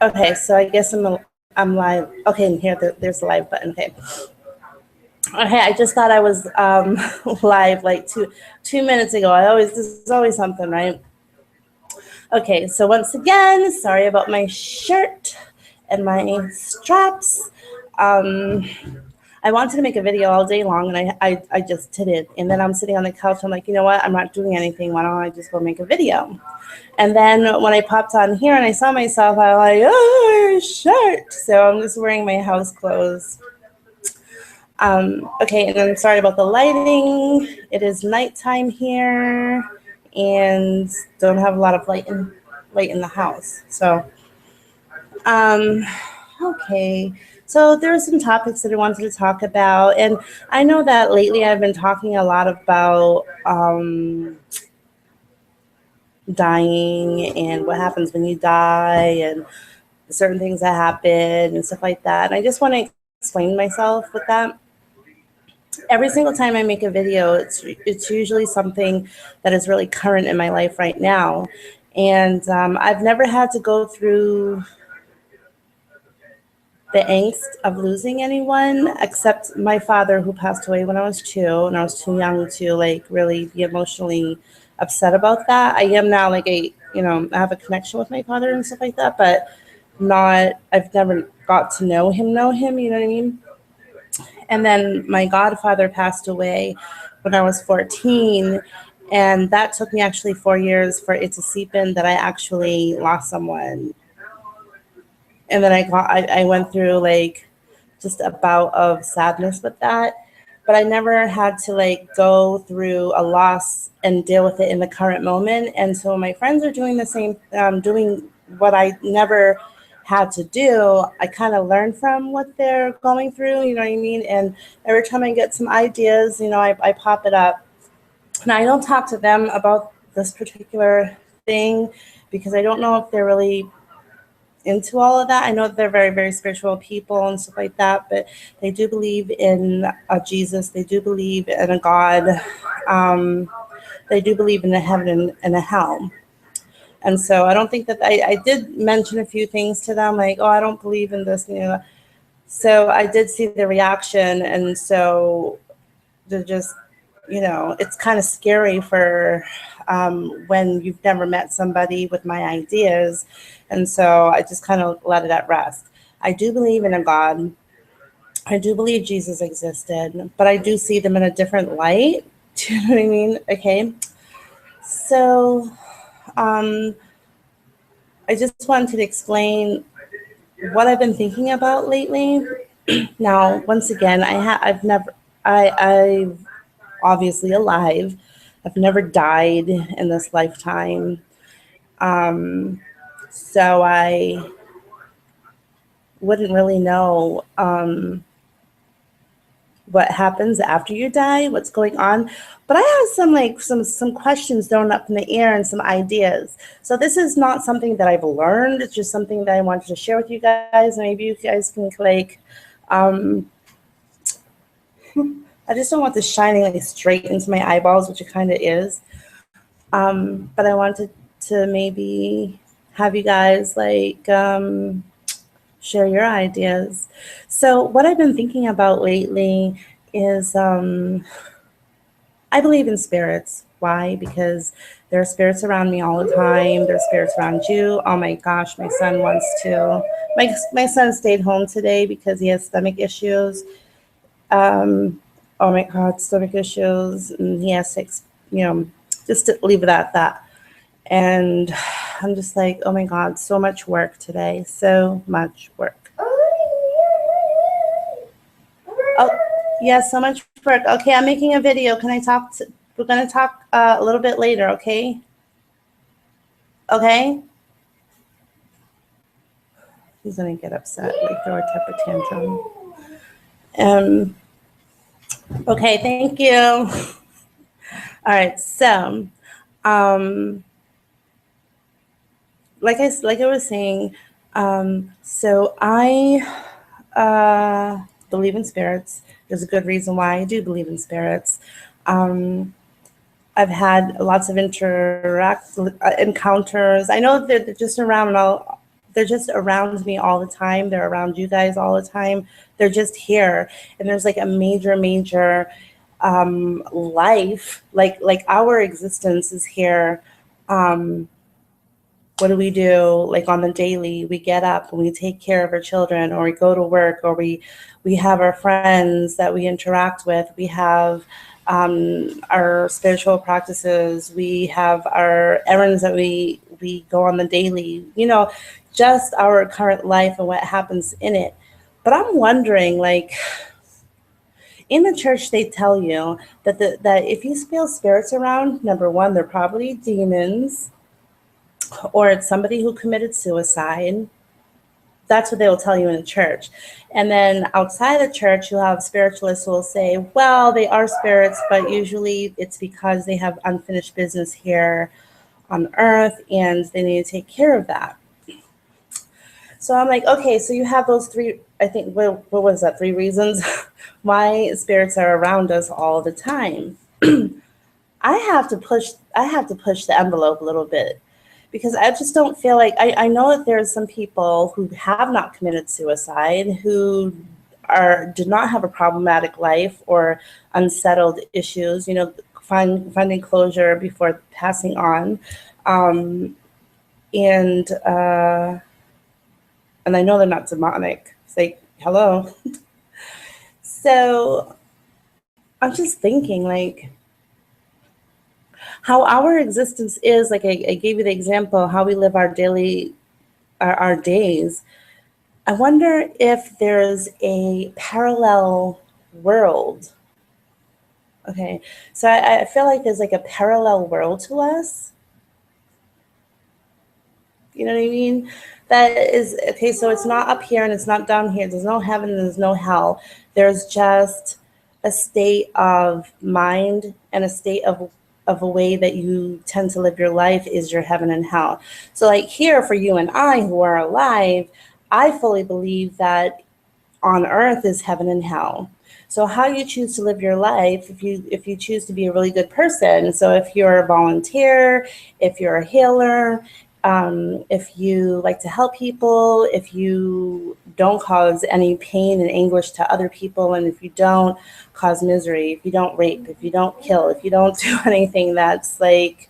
Okay, so I guess I'm live. Okay, and here there's a live button. Okay. Okay, I just thought I was live like two minutes ago. This is always something, right? Okay, so once again, sorry about my shirt and my straps. Um, I wanted to make a video all day long, and I just didn't. And then I'm sitting on the couch. I'm like, you know what? I'm not doing anything. Why don't I just go make a video? And then when I popped on here and I saw myself, I was like, oh, shirt. So I'm just wearing my house clothes. Okay, and I'm sorry about the lighting. It is nighttime here, and don't have a lot of light in the house. So, okay. So there are some topics that I wanted to talk about, and I know that lately I've been talking a lot about dying and what happens when you die and certain things that happen and stuff like that. And I just want to explain myself with that. Every single time I make a video, it's usually something that is really current in my life right now. And I've never had to go through the angst of losing anyone except my father, who passed away when I was 2, and I was too young to like really be emotionally upset about that. I am now like I have a connection with my father and stuff like that, but I've never got to know him, you know what I mean? And then my godfather passed away when I was 14, and that took me actually 4 years for it to seep in that I actually lost someone. And then I went through like just a bout of sadness with that, but I never had to like go through a loss and deal with it in the current moment. And so my friends are doing the same, doing what I never had to do. I kind of learn from what they're going through, you know what I mean? And every time I get some ideas, I pop it up. And I don't talk to them about this particular thing because I don't know if they're really into all of that. I know they're very, very spiritual people and stuff like that, but they do believe in a Jesus. They do believe in a God. They do believe in a heaven and a hell. And so I don't think that I did mention a few things to them, like, oh, I don't believe in this. So I did see the reaction. And so they're just, it's kind of scary for when you've never met somebody with my ideas. And so I just kind of let it at rest. I do believe in a God. I do believe Jesus existed, but I do see them in a different light. Do you know what I mean? Okay. So I just wanted to explain what I've been thinking about lately. Now, once again, I've obviously alive. I've never died in this lifetime. So I wouldn't really know what happens after you die, what's going on. But I have some questions thrown up in the air and some ideas. So this is not something that I've learned. It's just something that I wanted to share with you guys. Maybe you guys can like, I just don't want this shining like straight into my eyeballs, which it kind of is. But I wanted to maybe have you guys like share your ideas. So what I've been thinking about lately is I believe in spirits. Why? Because there are spirits around me all the time. There are spirits around you. Oh my gosh, my son wants to. My son stayed home today because he has stomach issues. Oh my God, stomach issues. And he has 6, just to leave it at that. And I'm just like, oh my God, so much work today. So much work. Oh, yeah, so much work. Okay, I'm making a video. Can I talk? We're going to talk a little bit later, okay? Okay? He's going to get upset, like throw a temper tantrum. Okay, thank you. All right, so like I was saying, so I believe in spirits. There's a good reason why I do believe in spirits. I've had lots of encounters. I know they're just around they're just around me all the time. They're around you guys all the time. They're just here. And there's like a major life, like our existence is here. Um, what do we do like on the daily? We get up and we take care of our children, or we go to work, or we have our friends that we interact with. We have our spiritual practices. We have our errands that we go on the daily, just our current life and what happens in it. But I'm wondering, like, in the church, they tell you that if you feel spirits around, number one, they're probably demons, or it's somebody who committed suicide. That's what they will tell you in the church. And then outside the church, you'll have spiritualists who will say, well, they are spirits, but usually it's because they have unfinished business here on earth and they need to take care of that. So I'm like, okay, so you have those three, I think, what was that, three reasons why spirits are around us all the time. I have to push the envelope a little bit, because I just don't feel like, I know that there's some people who have not committed suicide, who did not have a problematic life or unsettled issues, finding closure before passing on. And I know they're not demonic. It's like, hello. So I'm just thinking, like, how our existence is, like I gave you the example, how we live our daily, our days. I wonder if there's a parallel world. Okay, so I feel like there's like a parallel world to us. You know what I mean? That is, okay, so it's not up here and it's not down here. There's no heaven and there's no hell. There's just a state of mind and a state of a way that you tend to live your life is your heaven and hell. So like here for you and I who are alive, I fully believe that on earth is heaven and hell. So how you choose to live your life, if you choose to be a really good person, so if you're a volunteer, if you're a healer, if you like to help people, if you don't cause any pain and anguish to other people, and if you don't cause misery, if you don't rape, if you don't kill, if you don't do anything that's like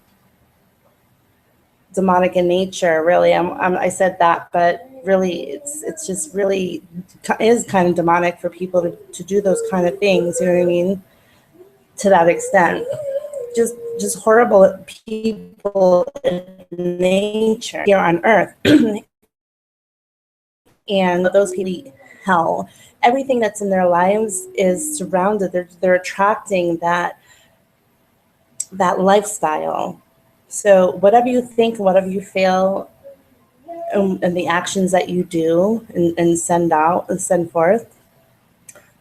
demonic in nature, really, I said that, but really it's just really is kind of demonic for people to do those kind of things, you know what I mean, to that extent. Just horrible people in nature here on earth. And those people, hell, everything that's in their lives is surrounded, they're attracting that lifestyle. So whatever you think, whatever you feel, and the actions that you do and send out and send forth,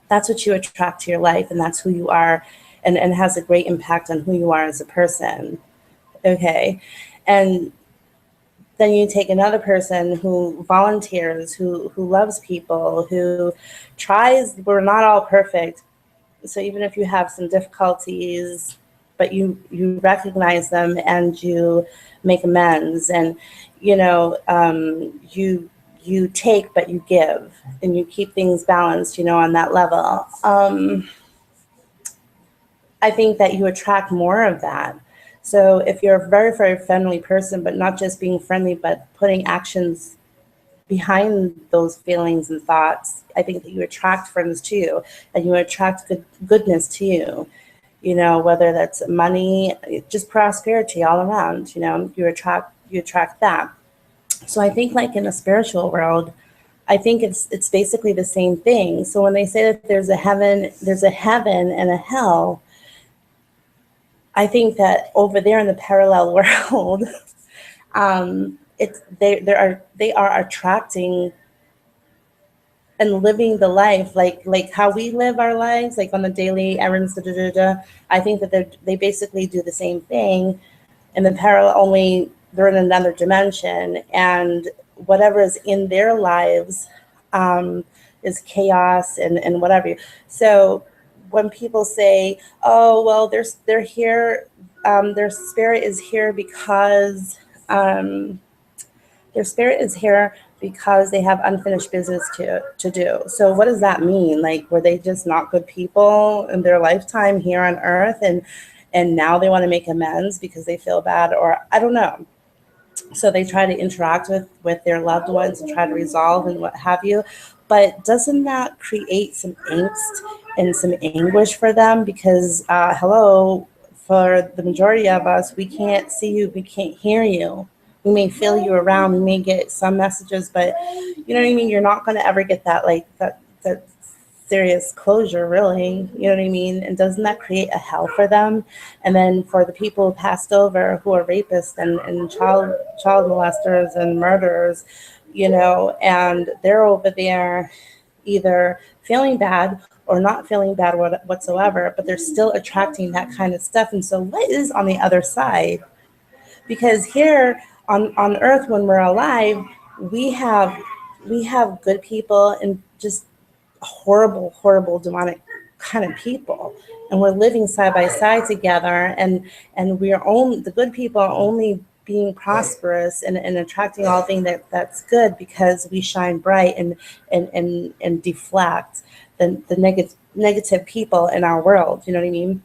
that's what you attract to your life, and that's who you are, and has a great impact on who you are as a person. Okay. And then you take another person who volunteers, who loves people, who tries. We're not all perfect. So even if you have some difficulties, but you recognize them and you make amends, and you take but you give, and you keep things balanced, on that level. I think that you attract more of that. So if you're a very, very friendly person, but not just being friendly, but putting actions behind those feelings and thoughts, I think that you attract friends to you, and you attract goodness to you, whether that's money, just prosperity all around, you attract that. So I think like in a spiritual world, I think it's basically the same thing. So when they say that there's a heaven and a hell, I think that over there in the parallel world, they are attracting and living the life like how we live our lives, like on the daily errands. I think that they basically do the same thing in the parallel, only they're in another dimension, and whatever is in their lives is chaos and whatever. So when people say, "Oh, well, they're here, their spirit is here because their spirit is here because they have unfinished business to do. So what does that mean? Like, were they just not good people in their lifetime here on earth, and now they want to make amends because they feel bad, or I don't know. So they try to interact with their loved ones and try to resolve and what have you. But doesn't that create some angst and some anguish for them? Because hello, for the majority of us, we can't see you, we can't hear you. We may feel you around, we may get some messages, but you know what I mean? You're not going to ever get that, like, that serious closure, really. You know what I mean? And doesn't that create a hell for them? And then for the people who passed over, who are rapists and child molesters and murderers, you know, and they're over there either feeling bad or not feeling bad whatsoever, but they're still attracting that kind of stuff. And so what is on the other side? Because here on earth, when we're alive, we have good people and just horrible demonic kind of people, and we're living side by side together, and we're only, the good people are only being prosperous and attracting all things that's good, because we shine bright and deflect the negative people in our world. You know what I mean?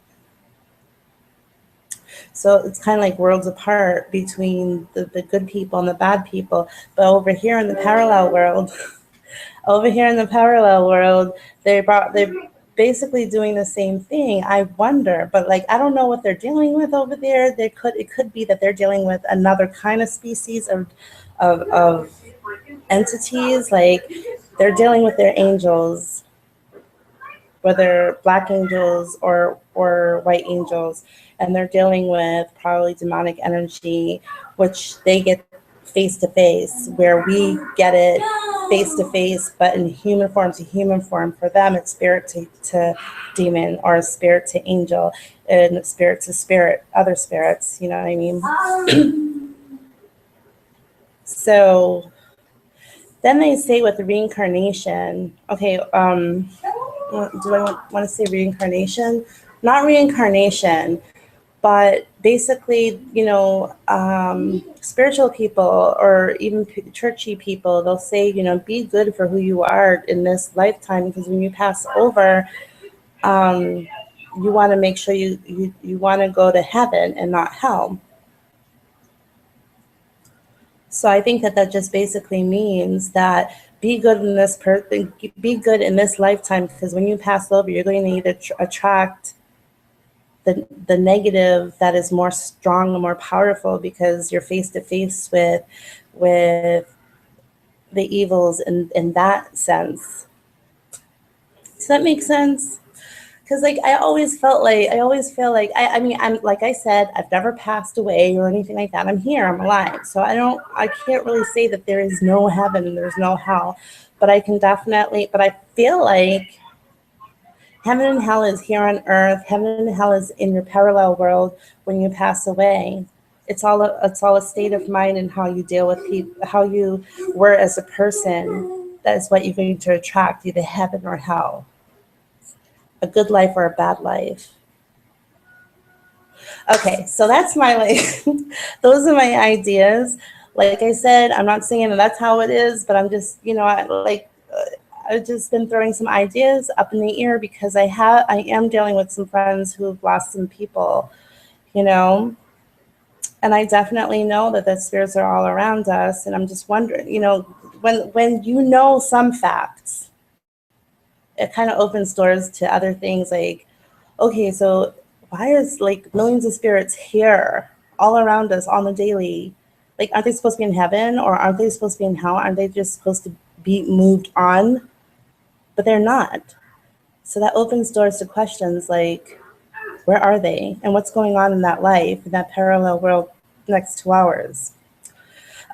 So it's kind of like worlds apart between the good people and the bad people. But over here in the parallel world, they're basically doing the same thing. I wonder, but like, I don't know what they're dealing with over there. It could be that they're dealing with another kind of species of entities. Like, they're dealing with their angels, whether black angels or white angels, and they're dealing with probably demonic energy, which they get face to face, where we get it face to face, but in human form to human form. For them, it's spirit to demon, or spirit to angel, and spirit to spirit, other spirits. You know what I mean? So then they say with reincarnation, okay, do I want to say reincarnation? Not reincarnation, but basically, you know, spiritual people or even churchy people, they'll say, you know, be good for who you are in this lifetime, because when you pass over, you want to make sure you want to go to heaven and not hell. So I think that just basically means that be good in be good in this lifetime, because when you pass over, you're going to either attract the negative that is more strong and more powerful, because you're face to face with the evils in that sense. Does that make sense? Because like I always feel like I mean, I'm, like I said, I've never passed away or anything like that. I'm here, I'm alive. So I can't really say that there is no heaven and there's no hell, but I feel like heaven and hell is here on earth. Heaven and hell is in your parallel world when you pass away. It's all a state of mind and how you deal with people, how you were as a person. That is what you're going to attract, either heaven or hell. A good life or a bad life. Okay, so that's my, like, those are my ideas. Like I said, I'm not saying that that's how it is, but I'm just, you know, I've just been throwing some ideas up in the air, because I am dealing with some friends who've lost some people, you know, and I definitely know that the spirits are all around us. And I'm just wondering, you know, when you know some facts, it kind of opens doors to other things. Like, okay, so why is like millions of spirits here all around us on the daily? Like, aren't they supposed to be in heaven, or aren't they supposed to be in hell? Aren't they just supposed to be moved on? But they're not. So that opens doors to questions like, where are they? And what's going on in that life, in that parallel world next to ours?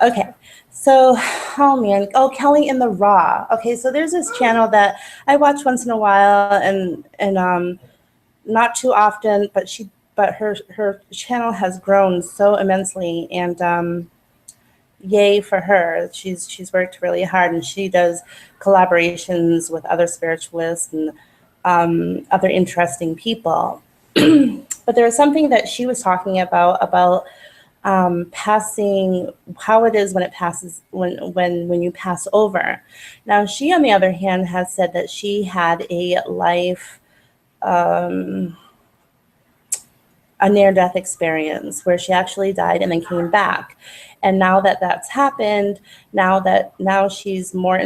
Okay, so, oh man, Kelly in the Raw. Okay, so there's this channel that I watch once in a while, and not too often, but her channel has grown so immensely, and yay for her. She's worked really hard, and she does collaborations with other spiritualists and other interesting people. But there was something that she was talking about passing, how it is when it passes, when you pass over. Now, she, on the other hand, has said that she had um, a near-death experience where she actually died and then came back. And now that that's happened, now she's more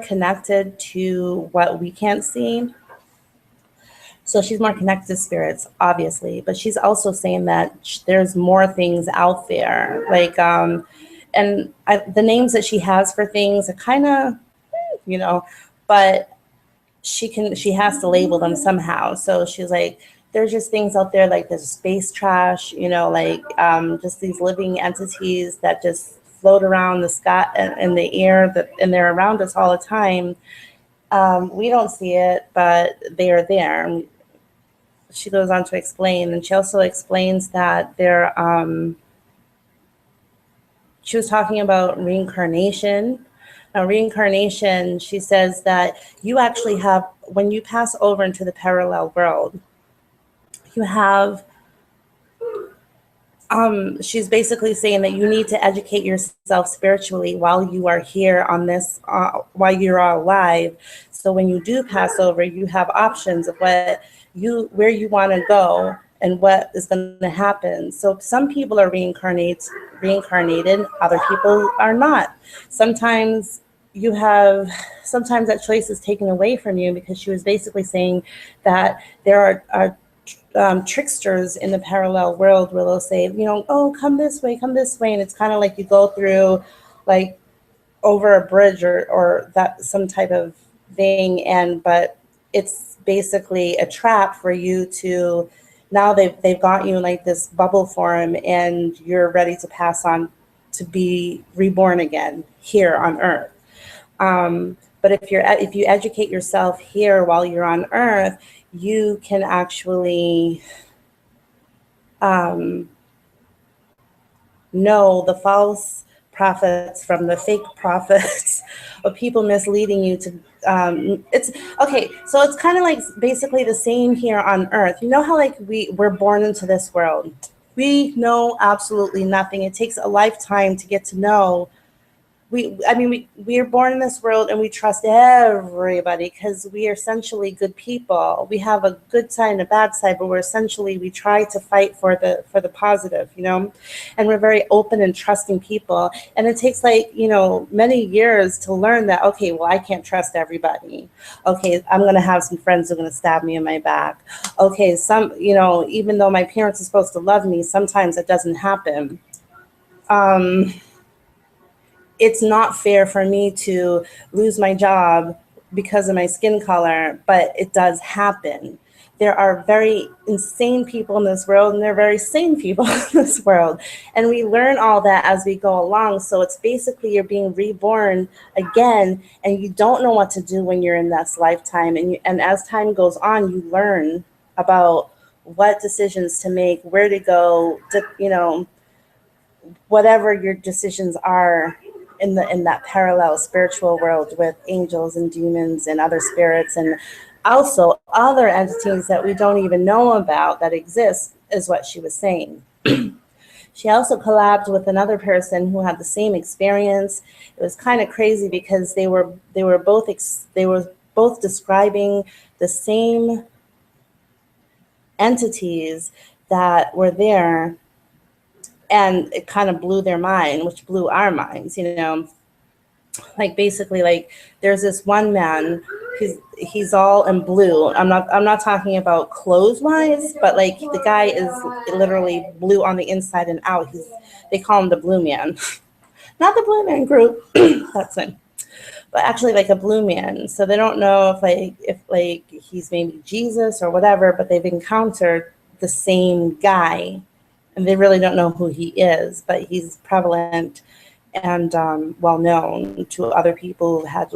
connected to what we can't see. So she's more connected to spirits, obviously, but she's also saying that there's more things out there. Like, the names that she has for things are kind of, you know, but she has to label them somehow. So she's like, there's just things out there like there's space trash, like just these living entities that just float around the sky and the air, and they're around us all the time. We don't see it, but they are there. And she goes on to explain, and she also explains that she was talking about reincarnation. Now, reincarnation, she says that you actually have, when you pass over into the parallel world, you have, she's basically saying that you need to educate yourself spiritually while you are here on this, while you're alive. So when you do pass over, you have options of where you want to go and what is going to happen. So some people are reincarnated, other people are not. Sometimes that choice is taken away from you, because she was basically saying that there are tricksters in the parallel world where they'll say, oh, come this way, and it's kind of like you go through, like, over a bridge or that some type of thing, but it's basically a trap for you to, now they've got you in like this bubble form, and you're ready to pass on to be reborn again here on Earth. But if you educate yourself here while you're on Earth, you can actually know the false prophets from the fake prophets, or people misleading you to. It's okay. So it's kind of like basically the same here on Earth. You know how like we're born into this world. We know absolutely nothing. It takes a lifetime to get to know. We are born in this world, and we trust everybody because we are essentially good people. We have a good side and a bad side, but we try to fight for the positive, and we're very open and trusting people. And it takes many years to learn that, okay, well, I can't trust everybody. Okay, I'm going to have some friends who are going to stab me in my back. Okay, even though my parents are supposed to love me, sometimes it doesn't happen. It's not fair for me to lose my job because of my skin color, but it does happen. There are very insane people in this world, and there are very sane people in this world. And we learn all that as we go along. So it's basically you're being reborn again, and you don't know what to do when you're in this lifetime. And as time goes on, you learn about what decisions to make, where to go, whatever your decisions are in that parallel spiritual world with angels and demons and other spirits, and also other entities that we don't even know about that exist, is what she was saying. She also collabed with another person who had the same experience. It was kind of crazy because they were both describing the same entities that were there. And it kind of blew their mind, which blew our minds, like basically, like there's this one man, he's all in blue. I'm not talking about clothes wise, but like the guy is literally blue on the inside and out. They call him the Blue Man, not the Blue Man Group. That's him, but actually like a blue man. So they don't know if he's maybe Jesus or whatever, but they've encountered the same guy. And they really don't know who he is, but he's prevalent and well known to other people who had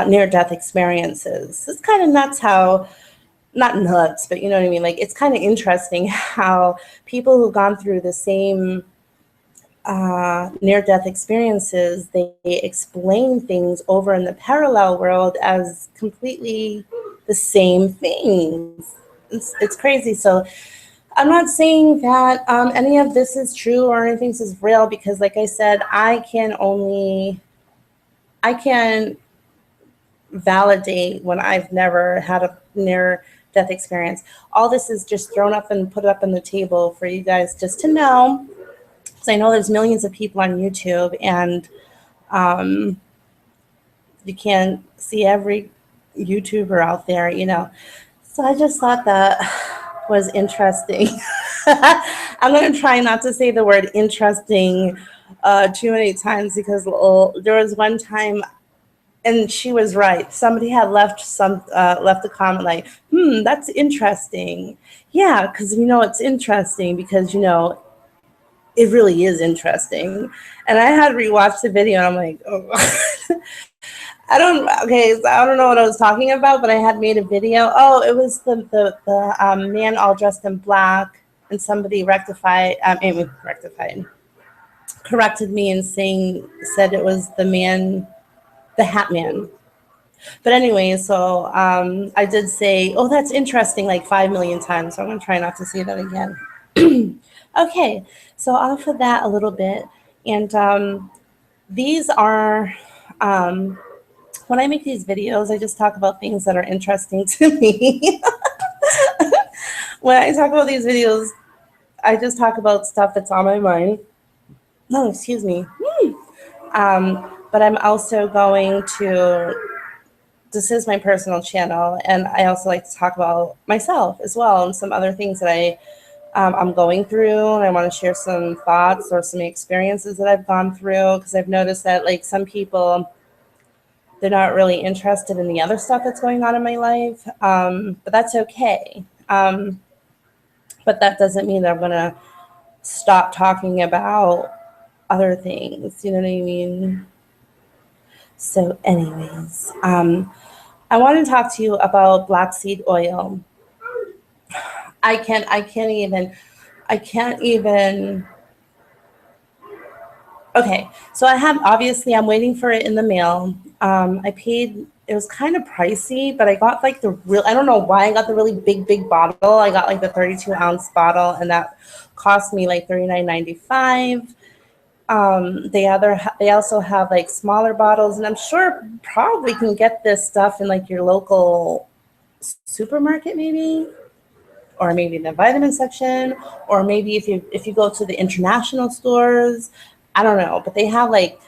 near-death experiences. It's kind of nuts not nuts, but you know what I mean? Like, it's kind of interesting how people who've gone through the same near-death experiences, they explain things over in the parallel world as completely the same things. It's crazy. So I'm not saying that any of this is true or anything is real, because like I said, I can validate when I've never had a near death experience. All this is just thrown up and put up on the table for you guys just to know, because I know there's millions of people on YouTube, and you can't see every YouTuber out there, you know. So I just thought that was interesting. I'm going to try not to say the word interesting too many times, because there was one time, and she was right. Somebody had left a comment like, that's interesting. Yeah, because, you know, it's interesting because, you know, it really is interesting. And I had rewatched the video, and I'm like, oh. I don't know what I was talking about, but I had made a video. Oh, it was the man all dressed in black, and somebody corrected me and said it was the Hat Man. But anyway, so I did say, oh, that's interesting, like 5 million times. So I'm going to try not to say that again. Okay, so off of that a little bit. And these are, when I make these videos, I just talk about things that are interesting to me. When I talk about these videos, I just talk about stuff that's on my mind. No, excuse me. But I'm also going to, this is my personal channel, and I also like to talk about myself as well, and some other things that I'm going through, and I want to share some thoughts or some experiences that I've gone through, because I've noticed that, like, some people, they're not really interested in the other stuff that's going on in my life, but that's okay. But that doesn't mean that I'm going to stop talking about other things, you know what I mean? So anyways, I want to talk to you about black seed oil. I can't even. Okay, so I'm waiting for it in the mail. I paid, it was kind of pricey, but I got like I don't know why I got the really big bottle. I got like the 32-ounce bottle, and that cost me like $39.95. They also have like smaller bottles, and I'm sure probably can get this stuff in like your local supermarket maybe, or maybe in the vitamin section, or maybe if you go to the international stores, I don't know, but they have like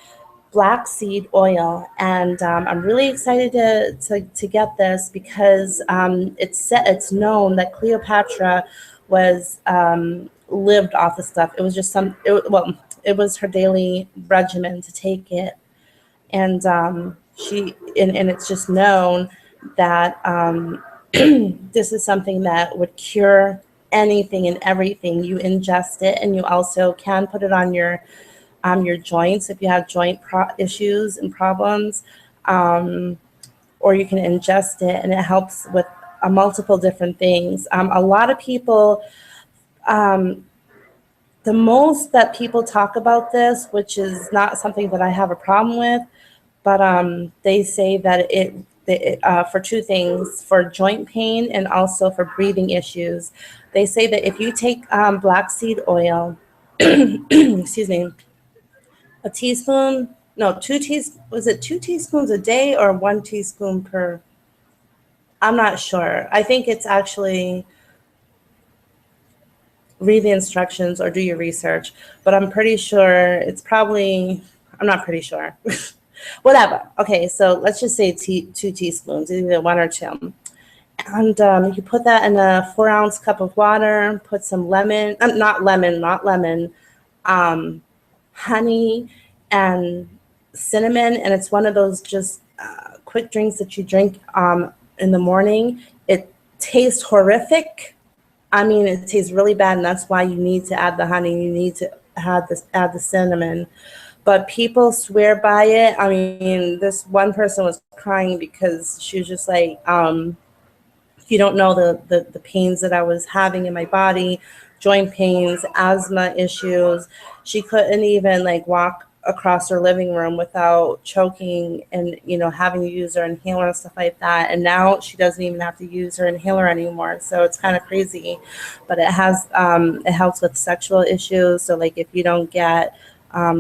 black seed oil, and I'm really excited to get this, because it's known that Cleopatra was lived off the stuff. It was just it was her daily regimen to take it, and and it's just known that this is something that would cure anything and everything. You ingest it, and you also can put it on your joints if you have joint issues and problems, or you can ingest it, and it helps with multiple different things. A lot of people, the most that people talk about this, which is not something that I have a problem with, but they say that it for two things, for joint pain and also for breathing issues. They say that if you take black seed oil, excuse me, a teaspoon, no, was it 2 teaspoons a day or 1 teaspoon per? I'm not sure. I think it's actually, read the instructions or do your research, but I'm pretty sure it's probably, I'm not pretty sure. Whatever. Okay, so let's just say 2 teaspoons, either 1 or 2. And you put that in a 4-ounce cup of water, put some lemon, not lemon, honey and cinnamon, and it's one of those just quick drinks that you drink in the morning. It tastes horrific. I mean, it tastes really bad, and that's why you need to add the honey. You need to add the cinnamon. But people swear by it. I mean, this one person was crying because she was just like, you don't know the pains that I was having in my body, joint pains, asthma issues. She couldn't even like walk across her living room without choking and, you know, having to use her inhaler and stuff like that. And now she doesn't even have to use her inhaler anymore. So it's kind of crazy, but it helps with sexual issues. So like if you don't get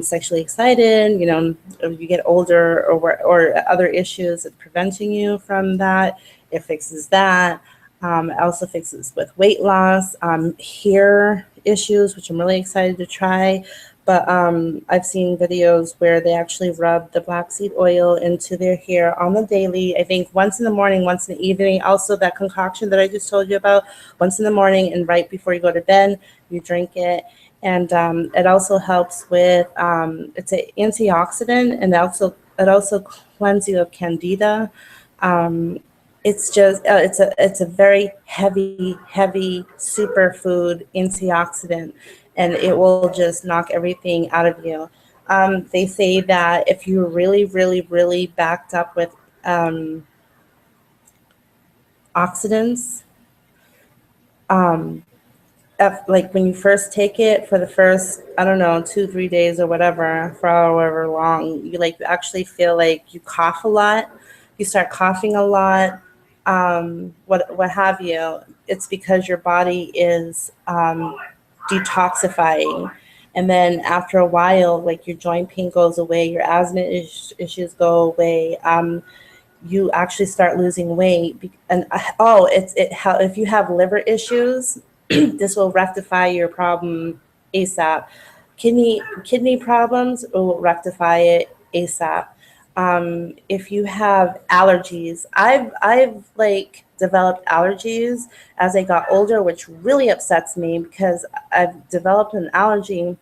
sexually excited, you know, if you get older or other issues that's preventing you from that, it fixes that. It also fixes with weight loss, hair issues, which I'm really excited to try. But I've seen videos where they actually rub the black seed oil into their hair on the daily. I think once in the morning, once in the evening. Also, that concoction that I just told you about, once in the morning and right before you go to bed, you drink it. And it also helps with it's an antioxidant, and it also cleanses you of candida. Um, it's a very heavy superfood antioxidant, and it will just knock everything out of you. They say that if you're really backed up with oxidants, um, like when you first take it for the first, I don't know, 2 3 days or whatever, for however long, you actually feel like you cough a lot, you start coughing a lot, what have you. It's because your body is detoxifying. And then after a while, like your joint pain goes away, your asthma issues go away. You actually start losing weight. And oh, if you have liver issues, this will rectify your problem ASAP. Kidney problems, it will rectify it ASAP. If you have allergies, I've like developed allergies as I got older, which really upsets me because I've developed an allergy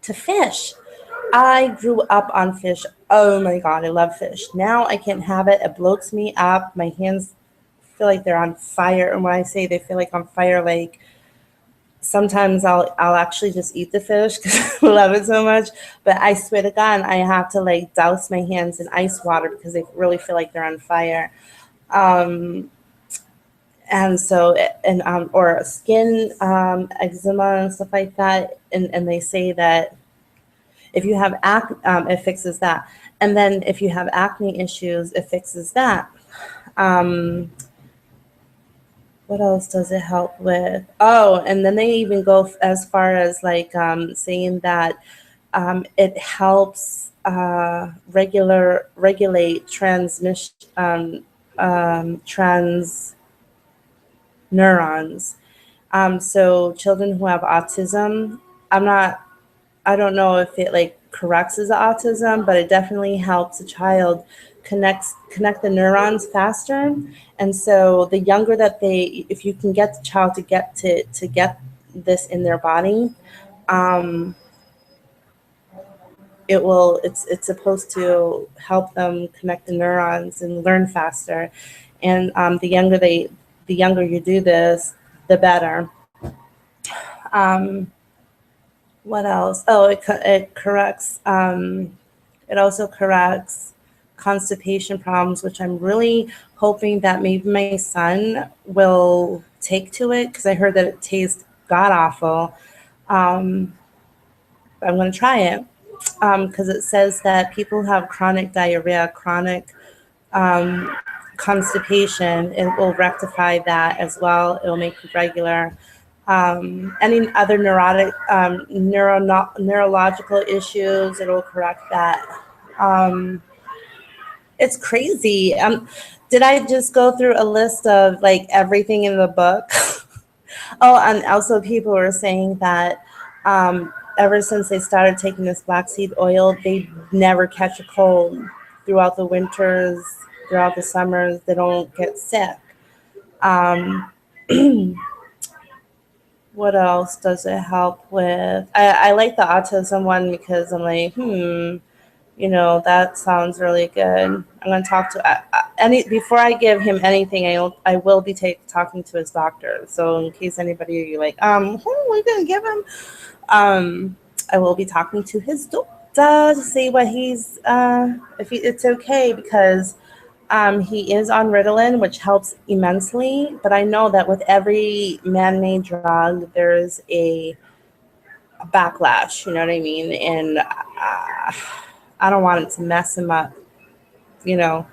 to fish. I grew up on fish. Oh my God, I love fish. Now I can't have it. It bloats me up. My hands feel like they're on fire. And when I say they feel like on fire, like sometimes I'll actually just eat the fish because I love it so much. But I swear to God, I have to like douse my hands in ice water because they really feel like they're on fire. Um, and so or skin eczema and stuff like that. And they say that if you have acne, it fixes that. And then if you have acne issues, it fixes that. Um, what else does it help with? Oh, and then they even go as far as like saying that it helps regulate transmission trans neurons. So children who have autism, I'm not I don't know if it like corrects as autism, but it definitely helps a child connect the neurons faster. And so the younger that if you can get the child to get this in their body, um, it's supposed to help them connect the neurons and learn faster. And the younger you do this, the better. Um, what else? Oh, it corrects. It also corrects constipation problems, which I'm really hoping that maybe my son will take to it because I heard that it tastes god awful. Um, I'm going to try it because it says that people who have chronic diarrhea, chronic um, constipation, it will rectify that as well. It will make you regular. Any other neurological issues, it will correct that. Um, it's crazy. Did I just go through a list of like everything in the book? Oh, and also people were saying that ever since they started taking this black seed oil, they never catch a cold throughout the winters, throughout the summers. They don't get sick. Um, what else does it help with? I like the autism one because I'm like, that sounds really good. I'm going to talk to any before I give him anything. I will be talking to his doctor. So in case anybody you're like, who are we going to give him? I will be talking to his doctor to see what it's okay because he is on Ritalin, which helps immensely. But I know that with every man-made drug, there's a backlash, you know what I mean? And I don't want it to mess him up, you know.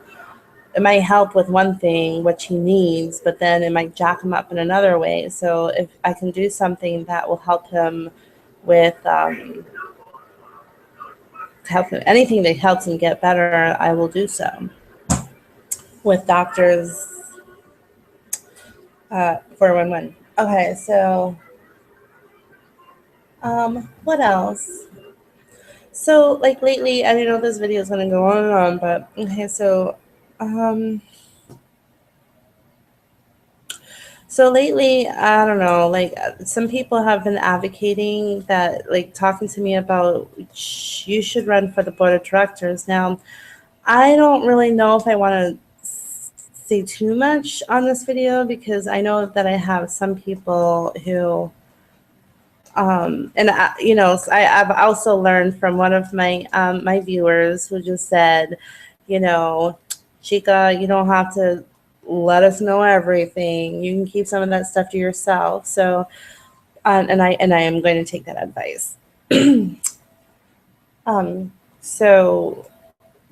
It might help with one thing, which he needs, but then it might jack him up in another way. So if I can do something that will help him with help him, anything that helps him get better, I will do so. With doctors, 411. Okay, so what else? So like lately, I don't know if this video is gonna go on and on, but okay, um so lately, I don't know, like some people have been advocating that, like talking to me about you should run for the board of directors. Now, I don't really know if I want to say too much on this video because I know that I have some people who, and you know, I've also learned from one of my viewers who just said, you know, Chica, you don't have to let us know everything. You can keep some of that stuff to yourself. So, and I am going to take that advice. So,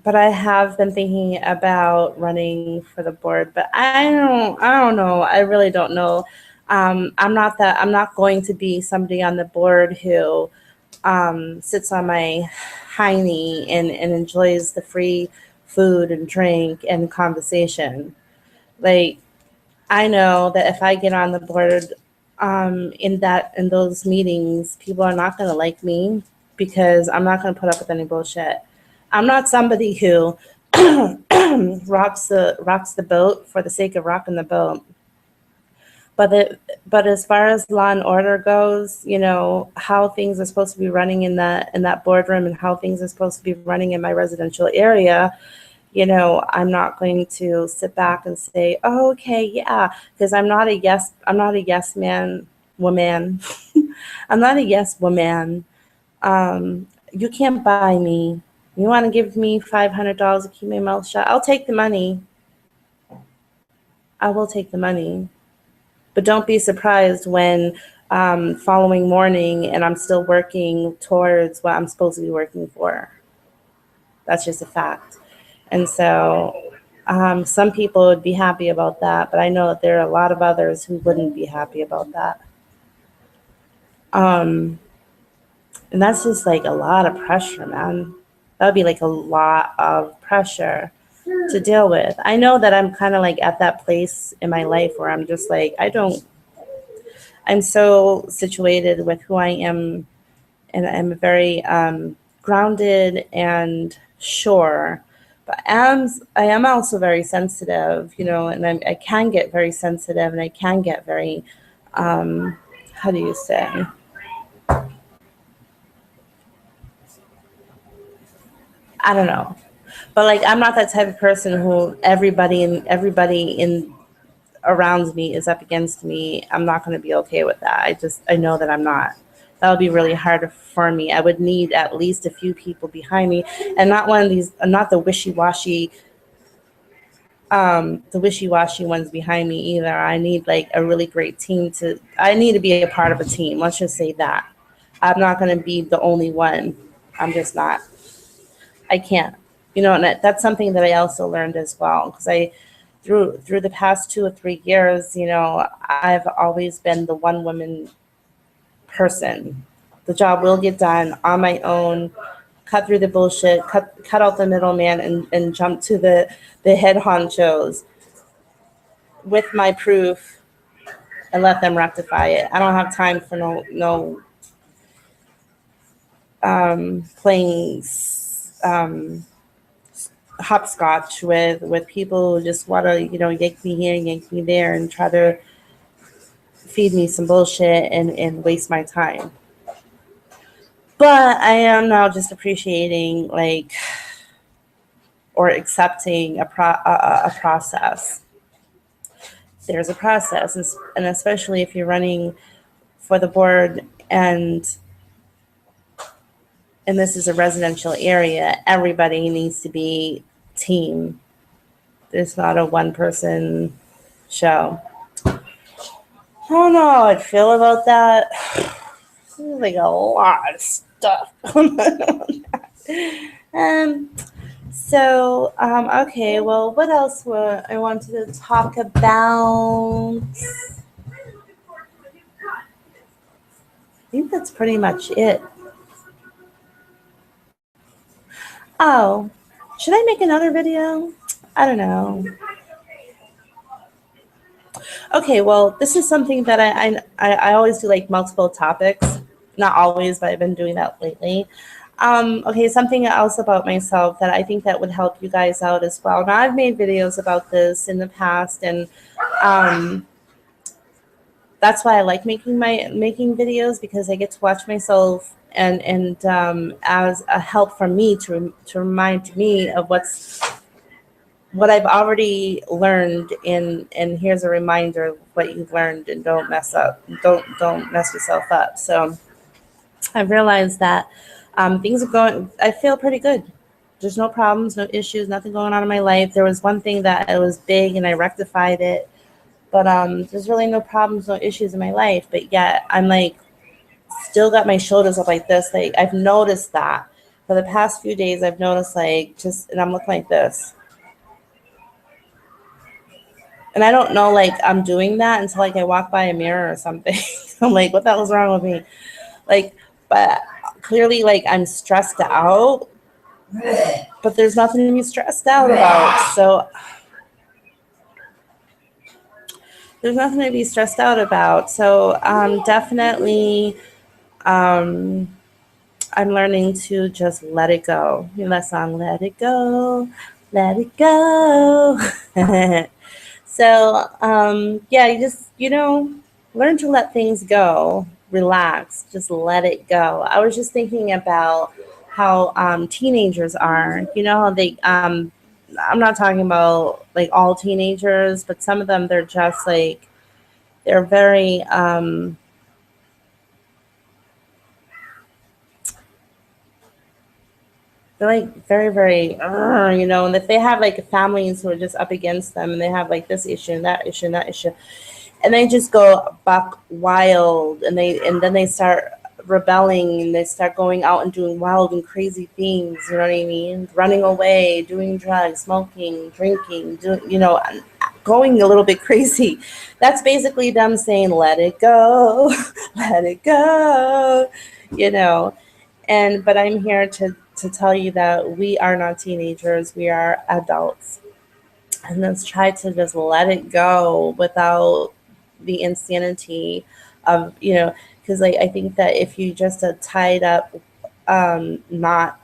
but I have been thinking about running for the board, but I don't know. I really don't know. I'm not going to be somebody on the board who sits on my hiney and enjoys the free food and drink and conversation. Like, I know that if I get on the board in those meetings, people are not going to like me because I'm not going to put up with any bullshit. I'm not somebody who rocks the boat for the sake of rocking the boat. But as far as law and order goes, you know, how things are supposed to be running in that boardroom and how things are supposed to be running in my residential area, you know, I'm not going to sit back and say, oh, okay, yeah, because I'm not a yes man woman. I'm not a yes woman. You can't buy me. You want to give me $500 to keep my mouth shut? I'll take the money. I will take the money. But don't be surprised when following morning and I'm still working towards what I'm supposed to be working for. That's just a fact. And so some people would be happy about that, but I know that there are a lot of others who wouldn't be happy about that. And that's just like a lot of pressure, man. That would be like a lot of pressure to deal with. I know that I'm kind of like at that place in my life where I'm just like, I'm so situated with who I am, and I'm very grounded and sure. But I am also very sensitive, you know, and I can get very sensitive and I can get very, how do you say? I don't know. But like I'm not that type of person who everybody in around me is up against me. I'm not going to be okay with that. I know that I'm not. That would be really hard for me. I would need at least a few people behind me, and not one of these, not the wishy-washy ones behind me either. I need like a really great team I need to be a part of a team. Let's just say that. I'm not going to be the only one. I'm just not. I can't. You know, and that's something that I also learned as well because through the past 2 or 3 years, you know, I've always been the one woman person. The job will get done on my own. Cut through the bullshit. Cut out the middleman and jump to the head honchos with my proof and let them rectify it. I don't have time for no playing hopscotch with people who just want to, you know, yank me here, yank me there, and try to feed me some bullshit and waste my time. But I am now just appreciating like or accepting a process. There's a process, and especially if you're running for the board and this is a residential area, everybody needs to be team. There's not a one person show. I don't know how I'd feel about that. like a lot of stuff going on. Okay, well, what else I wanted to talk about? I think that's pretty much it. Oh, should I make another video? I don't know. Okay, well, this is something that I always do, like multiple topics. Not always, but I've been doing that lately. Okay, something else about myself that I think that would help you guys out as well. Now, I've made videos about this in the past, and um, that's why I like making videos, because I get to watch myself, and as a help for me to remind me of what I've already learned, and here's a reminder of what you've learned, and don't mess up, don't mess yourself up. So I've realized that things are going. I feel pretty good. There's no problems, no issues, nothing going on in my life. There was one thing that it was big, and I rectified it, but there's really no problems, no issues in my life. But yet I'm like still got my shoulders up like this. Like, I've noticed that for the past few days. I've noticed, like, just, and I'm looking like this. And I don't know, like, I'm doing that until, like, I walk by a mirror or something. I'm like, what the hell's wrong with me? Like, but clearly, like, I'm stressed out, but there's nothing to be stressed out about. So there's nothing to be stressed out about. So definitely, I'm learning to just let it go. You know that song, Let It Go, Let It Go. So, yeah, you just, learn to let things go, relax, just let it go. I was just thinking about how teenagers are, I'm not talking about like all teenagers, but some of them, they're just like, they're very, they're like very, very, and if they have like families who are just up against them, and they have like this issue and that issue and that issue, and they just go buck wild, and then they start rebelling, and they start going out and doing wild and crazy things, you know what I mean? Running away, doing drugs, smoking, drinking, going a little bit crazy. That's basically them saying, let it go, let it go, you know. But I'm here to tell you that we are not teenagers, we are adults. And let's try to just let it go without the insanity of, because like I think that if you just are tied up, not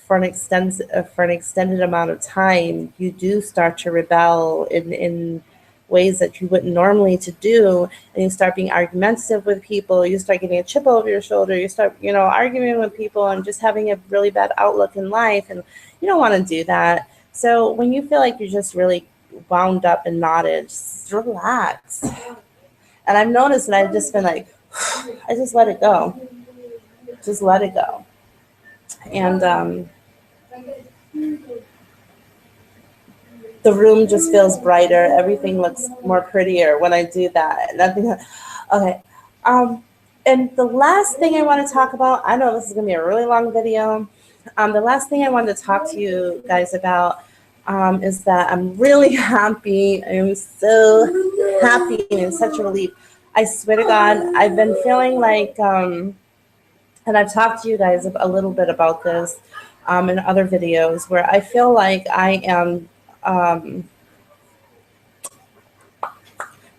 for an extended amount of time, you do start to rebel in ways that you wouldn't normally to do, and you start being argumentative with people, you start getting a chip over your shoulder, you start arguing with people, and just having a really bad outlook in life, and you don't want to do that. So when you feel like you're just really wound up and knotted, just relax. And I've noticed that I've just been like, I just let it go, just let it go. And the room just feels brighter. Everything looks more prettier when I do that. Nothing. Okay. And the last thing I want to talk about, I know this is going to be a really long video. The last thing I wanted to talk to you guys about is that I'm really happy. I'm so happy and in such a relief. I swear to God, I've been feeling like, and I've talked to you guys a little bit about this in other videos, where I feel like I am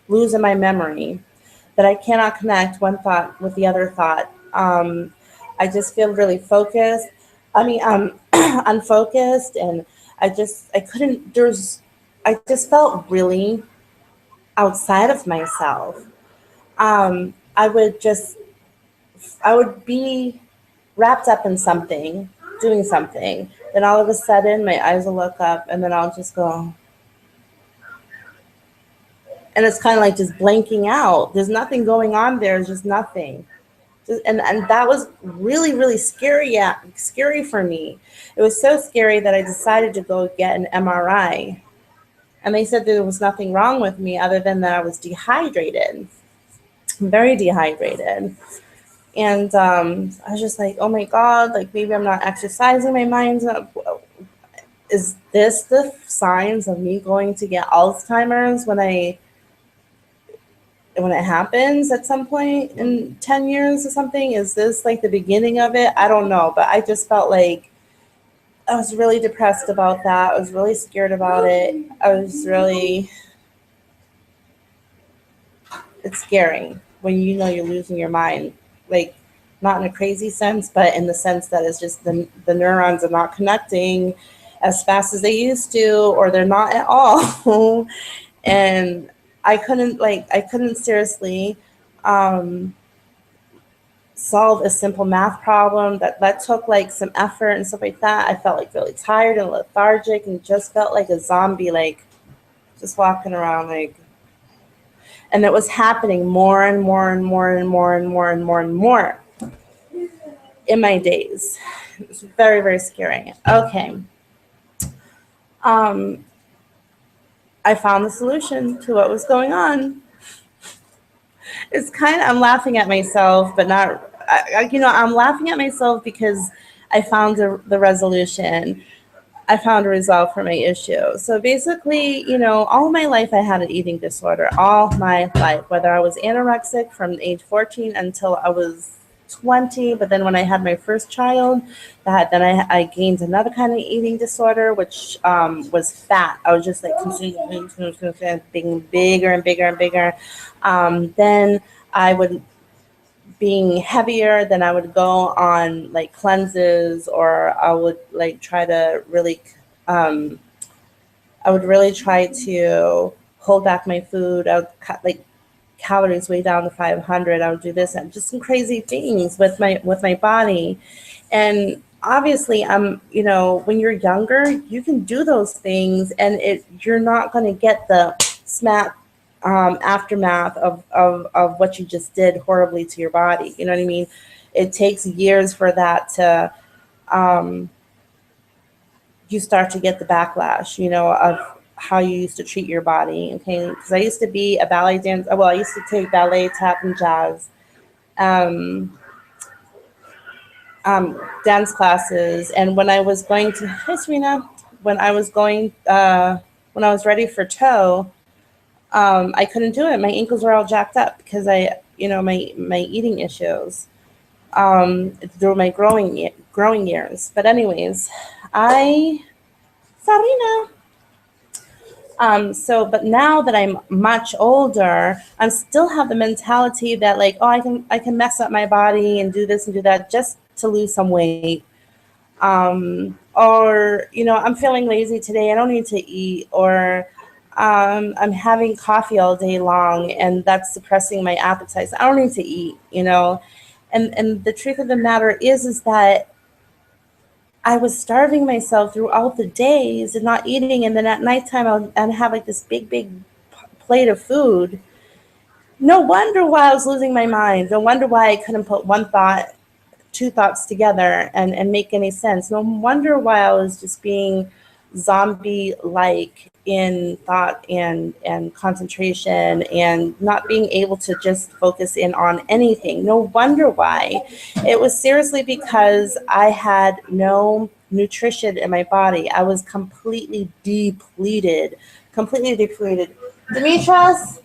losing my memory, that I cannot connect one thought with the other thought. I just feel really focused. I mean, unfocused, and I just felt really outside of myself. I would be wrapped up in something, doing something. Then all of a sudden, my eyes will look up, and then I'll just go. And it's kind of like just blanking out. There's nothing going on there. It's just nothing. And that was really, really scary for me. It was so scary that I decided to go get an MRI. And they said there was nothing wrong with me other than that I was dehydrated, very dehydrated. And I was just like, oh my God, like maybe I'm not exercising, my mind's not. Is this the signs of me going to get Alzheimer's when it happens at some point in 10 years or something? Is this like the beginning of it? I don't know, but I just felt like I was really depressed about that. I was really scared about it. It's scary when you know you're losing your mind, like not in a crazy sense, but in the sense that it's just the neurons are not connecting as fast as they used to, or they're not at all. And I couldn't seriously um, solve a simple math problem that took like some effort and stuff like that. I felt like really tired and lethargic and just felt like a zombie, like just walking around like, and it was happening more and more and more and more and more and more and more in my days. It was very, very scary. Okay. Um, I found the solution to what was going on. It's kind of, I'm laughing at myself, but not, I'm laughing at myself because I found the resolution. I found a resolve for my issue. So basically, all my life I had an eating disorder, all my life, whether I was anorexic from age 14 until I was 20. But then when I had my first child, I gained another kind of eating disorder, which was fat. I was just like consuming, being bigger and bigger and bigger. Then I would being heavier, then I would go on like cleanses, or I would like try to really, I would really try to hold back my food. I would cut like calories way down to 500. I would do this and just some crazy things with my body. And obviously, when you're younger, you can do those things, and you're not going to get the smack aftermath of what you just did horribly to your body. You know what I mean? It takes years for that to, you start to get the backlash, of how you used to treat your body. Okay. Because I used to be a ballet dancer. Well, I used to take ballet, tap, and jazz dance classes. And when I was going to, hi Serena, when I was going, when I was ready for toe, I couldn't do it. My ankles were all jacked up because my eating issues through my growing years. But anyways, Sarina. But now that I'm much older, I still have the mentality that like, oh, I can mess up my body and do this and do that just to lose some weight. Or, I'm feeling lazy today. I don't need to eat. Or I'm having coffee all day long and that's suppressing my appetite. So I don't need to eat, And the truth of the matter is that I was starving myself throughout the days and not eating. And then at nighttime, I'd have like this big, big plate of food. No wonder why I was losing my mind. No wonder why I couldn't put two thoughts together and make any sense. No wonder why I was just being zombie-like in thought and concentration and not being able to just focus in on anything. No wonder why. It was seriously because I had no nutrition in my body. I was completely depleted. Demetrius,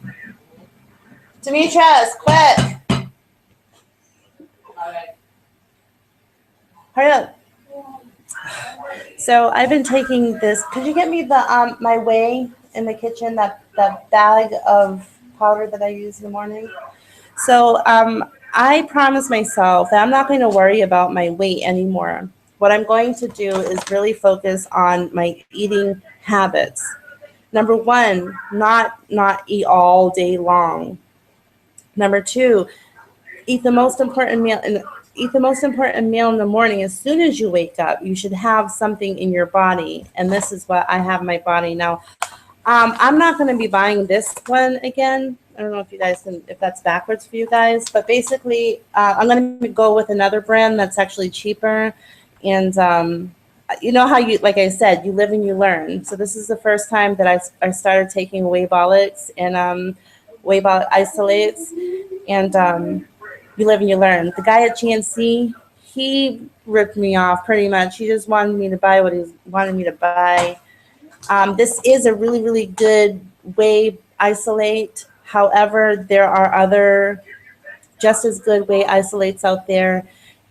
quick. Hurry up. So I've been taking this. Could you get me the my whey in the kitchen? That bag of powder that I use in the morning. So I promised myself that I'm not going to worry about my weight anymore. What I'm going to do is really focus on my eating habits. Number one, not eat all day long. Number two, eat the most important meal in the morning. As soon as you wake up, you should have something in your body. And this is what I have in my body now. I'm not going to be buying this one again. I don't know if that's backwards for you guys, but basically I'm going to go with another brand that's actually cheaper. And you know how like I said, you live and you learn. So this is the first time that I started taking Whey Bolics and Whey Bolic isolates. And You live and you learn. The guy at GNC, he ripped me off pretty much. He just wanted me to buy what he wanted me to buy. This is a really, really good whey isolate. However, there are other just as good whey isolates out there,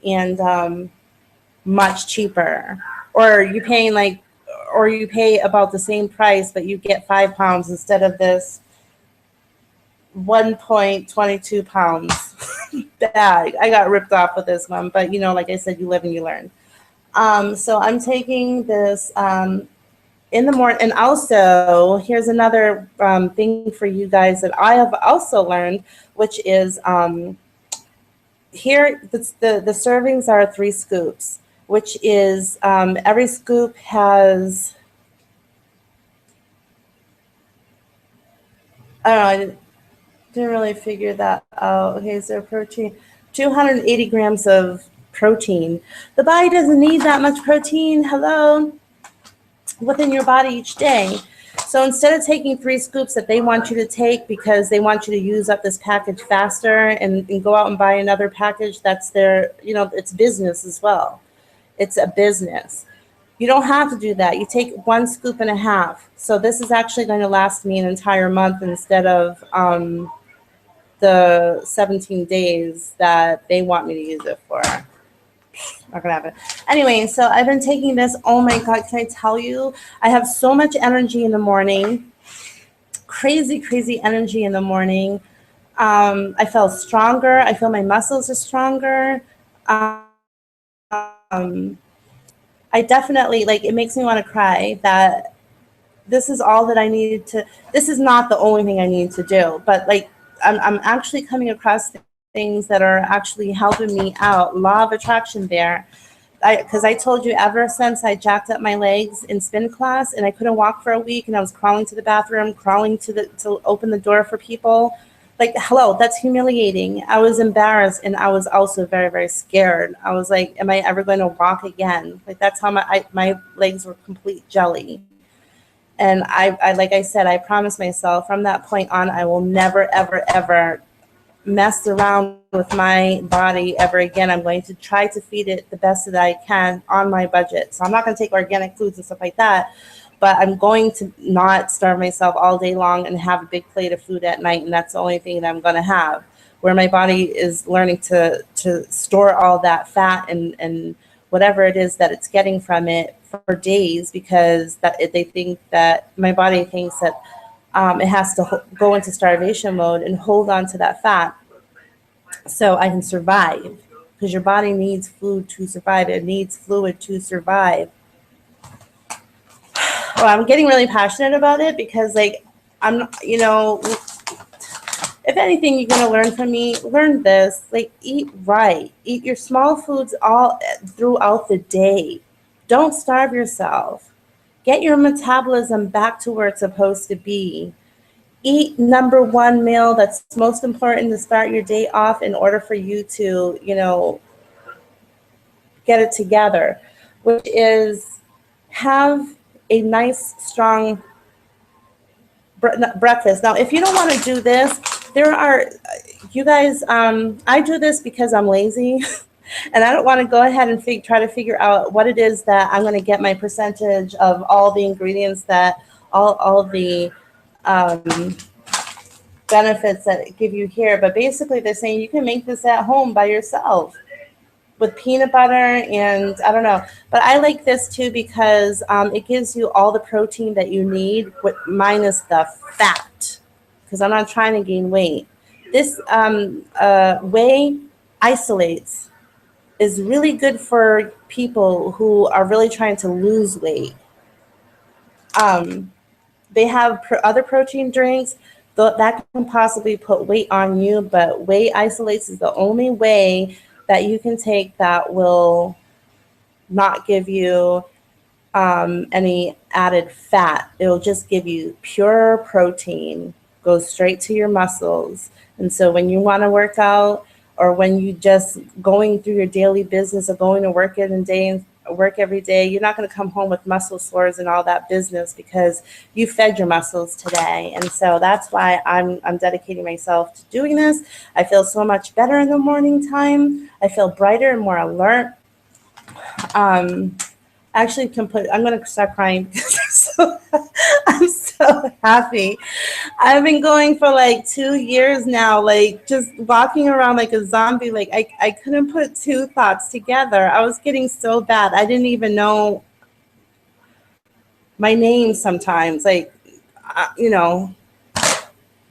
and much cheaper. Or you paying like, or you pay about the same price, but you get 5 pounds instead of this 1.22 pounds bag. I got ripped off with this one, but like I said, you live and you learn. So I'm taking this in the morning. And also, here's another thing for you guys that I have also learned, which is here the servings are 3 scoops, which is every scoop has, I don't know, I didn't really figure that out. Okay, so protein, 280 grams of protein. The body doesn't need that much protein, hello, within your body each day. So instead of taking 3 scoops that they want you to take because they want you to use up this package faster and go out and buy another package, that's their, it's business as well. It's a business. You don't have to do that. You take 1 scoop and a half. So this is actually going to last me an entire month instead of the 17 days that they want me to use it for. Not gonna happen. Anyway, so I've been taking this. Oh my God, can I tell you? I have so much energy in the morning. Crazy, crazy energy in the morning. I feel stronger. I feel my muscles are stronger. I definitely, like, it makes me want to cry that this is all that I needed to, this is not the only thing I need to do, but like, I'm actually coming across things that are actually helping me out. Law of attraction there. Because I told you ever since I jacked up my legs in spin class and I couldn't walk for a week and I was crawling to the bathroom, crawling to open the door for people. Like, hello, that's humiliating. I was embarrassed and I was also very, very scared. I was like, am I ever going to walk again? Like, that's how my legs were complete jelly. And I like I said, I promised myself from that point on, I will never, ever, ever mess around with my body ever again. I'm going to try to feed it the best that I can on my budget. So I'm not going to take organic foods and stuff like that, but I'm going to not starve myself all day long and have a big plate of food at night. And that's the only thing that I'm going to have, where my body is learning to store all that fat and whatever it is that it's getting from it for days, because they think that my body thinks that it has to go into starvation mode and hold on to that fat so I can survive, because your body needs food to survive. It needs fluid to survive. Well, I'm getting really passionate about it because, like, if anything you're going to learn from me, learn this. Like, eat right. Eat your small foods all throughout the day. Don't starve yourself. Get your metabolism back to where it's supposed to be. Eat number 1 meal that's most important to start your day off in order for you to, get it together, which is have a nice, strong breakfast. Now, if you don't want to do this, you guys, I do this because I'm lazy. And I don't want to go ahead and try to figure out what it is that I'm going to get my percentage of all the ingredients that all the benefits that give you here. But basically they're saying you can make this at home by yourself with peanut butter and I don't know. But I like this too because it gives you all the protein that you need minus the fat, because I'm not trying to gain weight. This whey isolates is really good for people who are really trying to lose weight. They have other protein drinks that can possibly put weight on you, but whey isolates is the only way that you can take that will not give you any added fat. It'll just give you pure protein, goes straight to your muscles. And so when you want to work out, or when you just going through your daily business of going to work in a day work every day, you're not going to come home with muscle sores and all that business because you fed your muscles today. And so that's why I'm dedicating myself to doing this. I feel so much better in the morning time. I feel brighter and more alert. Um, Actually I'm gonna start crying because I'm so happy. I've been going for like 2 years now, like just walking around like a zombie. Like I couldn't put two thoughts together. I was getting so bad. I didn't even know my name sometimes. Like, you know,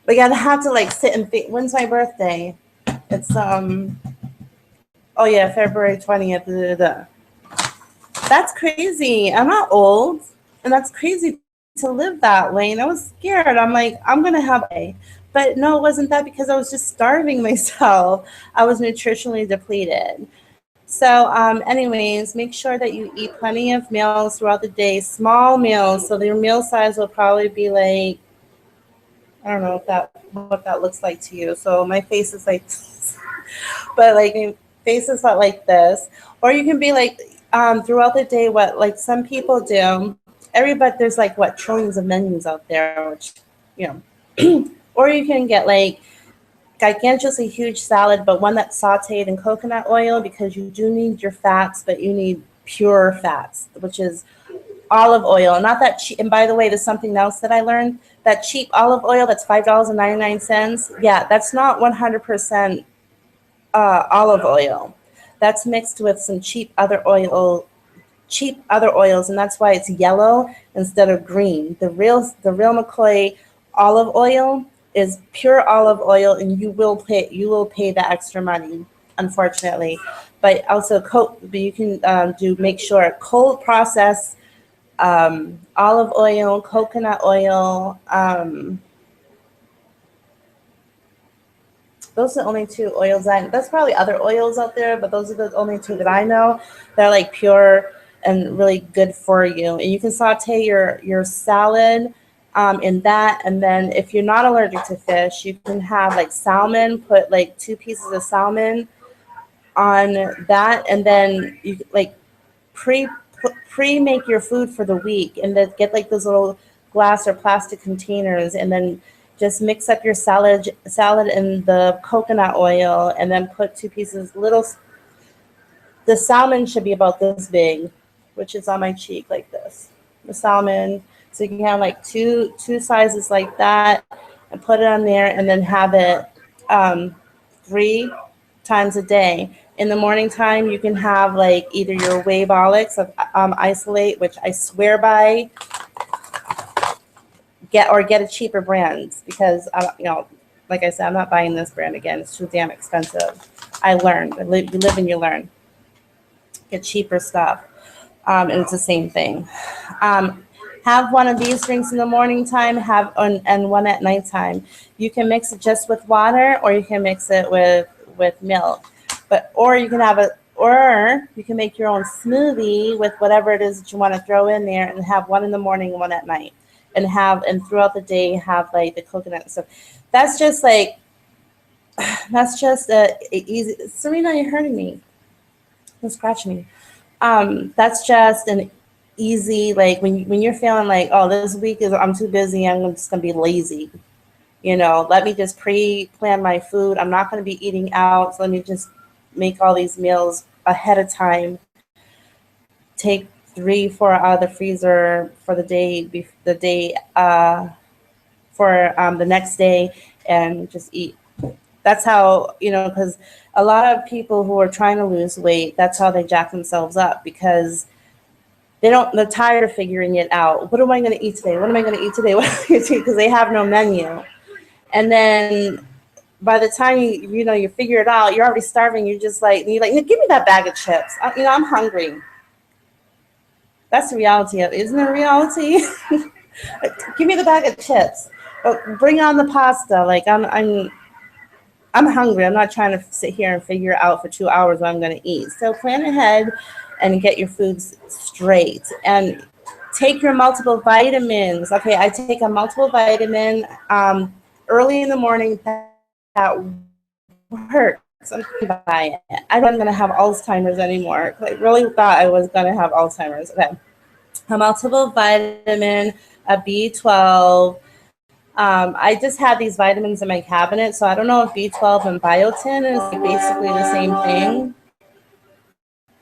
like I'd have to like sit and think, when's my birthday? It's, oh yeah, February 20th. Da, da, da. That's crazy. I'm not old. And that's crazy to live that way. And I was scared. I'm like, I'm going to have a. But no, it wasn't that because I was just starving myself. I was nutritionally depleted. So, anyways, make sure that you eat plenty of meals throughout the day, small meals. So your meal size will probably be like, I don't know what that looks like to you. So my face is like, but like my face is not like this. Or you can be like, throughout the day, what like some people do. Everybody, there's like what trillions of menus out there, which you know. Or you can get like gigantously huge salad, but one that's sauteed in coconut oil because you do need your fats, but you need pure fats, which is olive oil. Not that cheap. And by the way, there's something else that I learned. That cheap olive oil that's $5.99. Yeah, that's not 100% olive oil. That's mixed with some cheap other oils, and that's why it's yellow instead of green. The real McCoy olive oil is pure olive oil, and you will pay the extra money, unfortunately. But also, but you can make sure cold process olive oil, coconut oil. Those are the only two oils there's probably other oils out there, but those are the only two that I know. They're like pure and really good for you. And you can saute your salad in that. And then if you're not allergic to fish, you can have like salmon, put like 2 pieces of salmon on that. And then you like pre make your food for the week, and then get like those little glass or plastic containers, and then just mix up your salad in the coconut oil, and then put 2 pieces little. The salmon should be about this big, which is on my cheek like this. The salmon, so you can have like two sizes like that, and put it on there, and then have it 3 times a day. In the morning time, you can have like either your Waveolix of isolate, which I swear by. Get a cheaper brand because like I said, I'm not buying this brand again. It's too damn expensive. I learned. You live and you learn. Get cheaper stuff, and it's the same thing. Have one of these drinks in the morning time. And one at nighttime. You can mix it just with water, or you can mix it with milk. Or you can make your own smoothie with whatever it is that you want to throw in there, and have one in the morning and one at night, and throughout the day have like the coconut and stuff. That's just a easy. Serena, you're hurting me. Don't scratch me. That's just an easy, like when you're feeling like, oh, this week I'm too busy, I'm just gonna be lazy. Let me just pre-plan my food. I'm not going to be eating out, so let me just make all these meals ahead of time. Take 3-4 out of the freezer for the day, for the next day, and just eat. That's how, because a lot of people who are trying to lose weight, that's how they jack themselves up, because they're tired of figuring it out. What am I going to eat today? What am I going to eat today? What am I going to eat? Because they have no menu. And then by the time you figure it out, you're already starving. You're like, give me that bag of chips. I'm hungry. That's the reality of it. Isn't it reality? Give me the bag of chips. Bring on the pasta. Like I'm hungry. I'm not trying to sit here and figure out for 2 hours what I'm going to eat. So plan ahead and get your foods straight. And take your multiple vitamins. Okay, I take a multiple vitamin early in the morning. That works. I'm gonna buy it. I don't gonna have Alzheimer's anymore. I really thought I was gonna have Alzheimer's. Okay. A multiple vitamin, a B12. I just had these vitamins in my cabinet, so I don't know if B12 and biotin is like basically the same thing.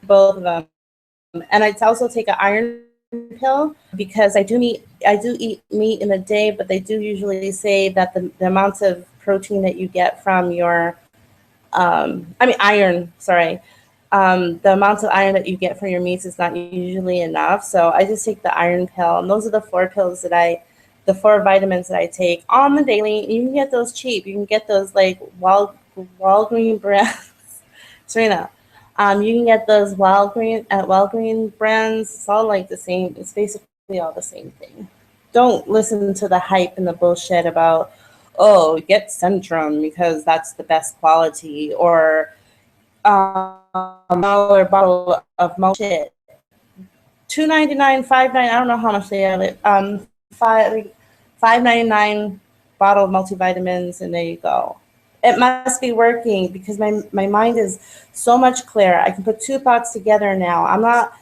Both of them. And I also take an iron pill because I do eat meat in a day, but they do usually say that the amount of protein that you get from your iron, sorry. The amount of iron that you get from your meats is not usually enough. So I just take the iron pill. And those are the the 4 vitamins that I take on the daily. You can get those cheap. You can get those like Walgreen brands. Serena. You can get those Walgreen brands. It's all like the same. It's basically all the same thing. Don't listen to the hype and the bullshit about, oh, get Centrum because that's the best quality, or dollar bottle of shit. $2.99, $5.99. I don't know how much they are. $5.99 bottle of multivitamins, and there you go. It must be working because my mind is so much clearer. I can put 2 thoughts together now. I'm not.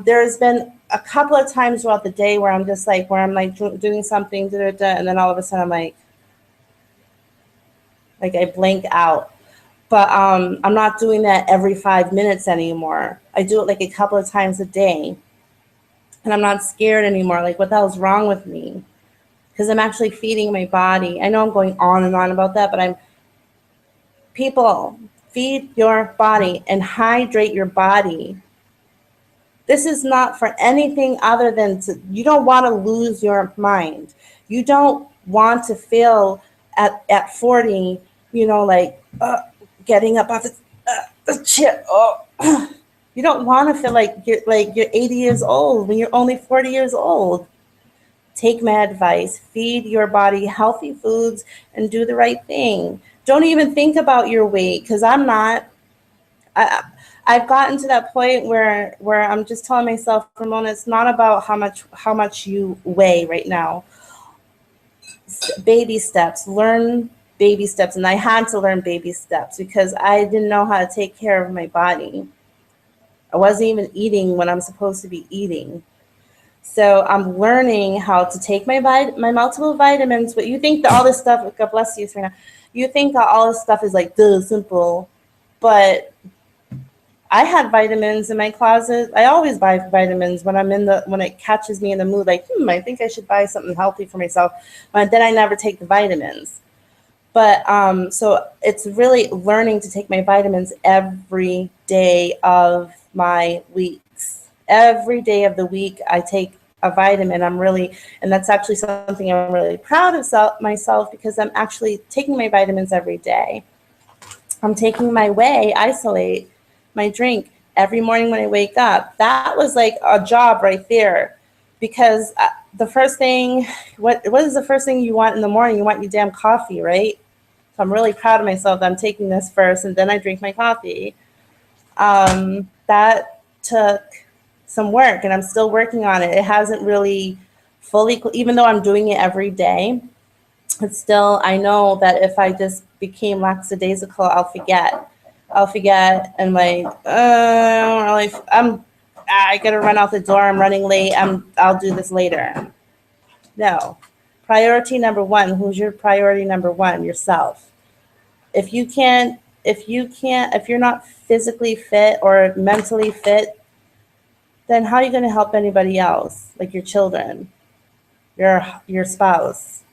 There's been a couple of times throughout the day where I'm doing something, and then all of a sudden I'm like I blank out. But I'm not doing that every 5 minutes anymore. I do it like a couple of times a day. And I'm not scared anymore. Like, what the hell's wrong with me? Because I'm actually feeding my body. I know I'm going on and on about that, but people, feed your body and hydrate your body. This is not for anything other than you don't want to lose your mind. You don't want to feel at 40, getting up off the chair. Oh. You don't want to feel like you're 80 years old when you're only 40 years old. Take my advice. Feed your body healthy foods and do the right thing. Don't even think about your weight, because I'm not. I've gotten to that point where I'm just telling myself, Ramona, it's not about how much you weigh right now. Baby steps. Learn baby steps. And I had to learn baby steps because I didn't know how to take care of my body. I wasn't even eating when I'm supposed to be eating. So I'm learning how to take my multiple vitamins. But you think that all this stuff, God bless you, Serena, you think that all this stuff is like simple. But I had vitamins in my closet. I always buy vitamins when when it catches me in the mood, like, I think I should buy something healthy for myself. But then I never take the vitamins. But so it's really learning to take my vitamins every day of my weeks. Every day of the week, I take a vitamin. And that's actually something I'm really proud of myself, because I'm actually taking my vitamins every day. I'm taking my whey isolate, my drink every morning when I wake up. That was like a job right there, because the first thing, what is the first thing you want in the morning? You want your damn coffee, right? So I'm really proud of myself that I'm taking this first, and then I drink my coffee. That took some work, and I'm still working on it. It hasn't really fully, even though I'm doing it every day, it's still, I know that if I just became lackadaisical, I'll forget, and like, I gotta run out the door. I'm running late. I'll do this later. No. Priority number one. Who's your priority number one? Yourself. If you're not physically fit or mentally fit, then how are you going to help anybody else? Like your children, your spouse,